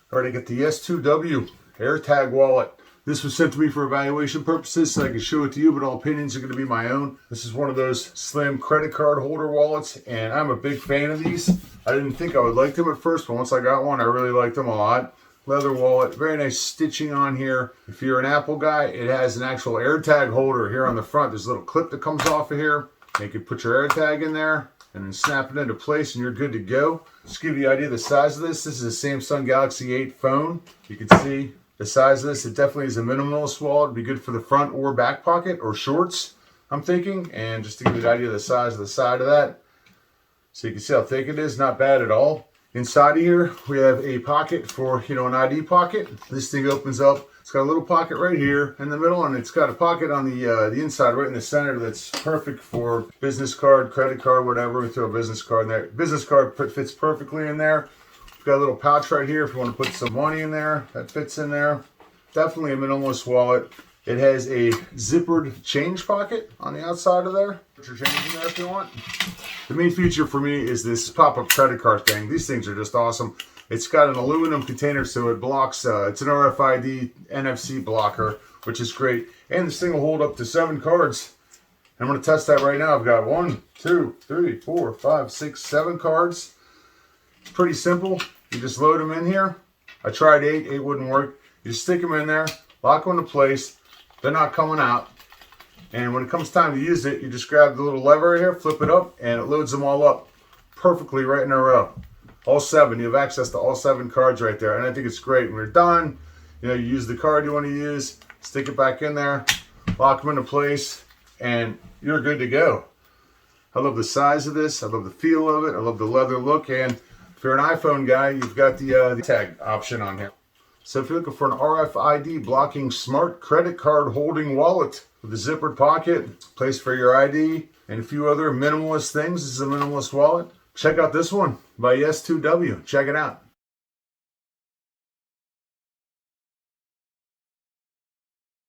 All right, I got the YESIIW AirTag wallet. This was sent to me for evaluation purposes so I can show it to you, but all opinions are going to be my own. This is one of those slim credit card holder wallets, and I'm a big fan of these. I didn't think I would like them at first, but once I got one, I really liked them a lot. Leather wallet, very nice stitching on here. If you're an Apple guy, it has an actual AirTag holder here on the front. There's a little clip that comes off of here. You can put your AirTag in there and then snap it into place and you're good to go. Just to give you an idea of the size of this. This is a Samsung Galaxy 8 phone. You can see the size of this. It definitely is a minimalist wallet. It'd be good for the front or back pocket or shorts, I'm thinking. And just to give you an idea of the size of the side of that, so you can see how thick it is, not bad at all. Inside of here, we have a pocket for, an ID pocket. This thing opens up. It's got a little pocket right here in the middle, and it's got a pocket on the inside right in the center that's perfect for business card, credit card, whatever. We throw a business card in there. Business card fits perfectly in there. We've got a little pouch right here if you want to put some money in there. That fits in there. Definitely a minimalist wallet. It has a zippered change pocket on the outside of there. Put your change in there if you want. The main feature for me is this pop-up credit card thing. These things are just awesome. It's got an aluminum container, so it blocks, it's an RFID NFC blocker, which is great. And this thing will hold up to 7 cards. I'm going to test that right now. I've got 1, 2, 3, 4, 5, 6, 7 cards. It's pretty simple. You just load them in here. I tried 8. 8 wouldn't work. You just stick them in there, lock them into place. They're not coming out. And when it comes time to use it, you just grab the little lever right here, flip it up, and it loads them all up perfectly right in a row. All 7. You have access to all 7 cards right there. And I think it's great. When you're done, you use the card you want to use, stick it back in there, lock them into place, and you're good to go. I love the size of this. I love the feel of it. I love the leather look. And if you're an iPhone guy, you've got the tag option on here. So if you're looking for an RFID blocking smart credit card holding wallet with a zippered pocket, place for your ID, and a few other minimalist things, this is a minimalist wallet. Check out this one by YESIIW. Check it out.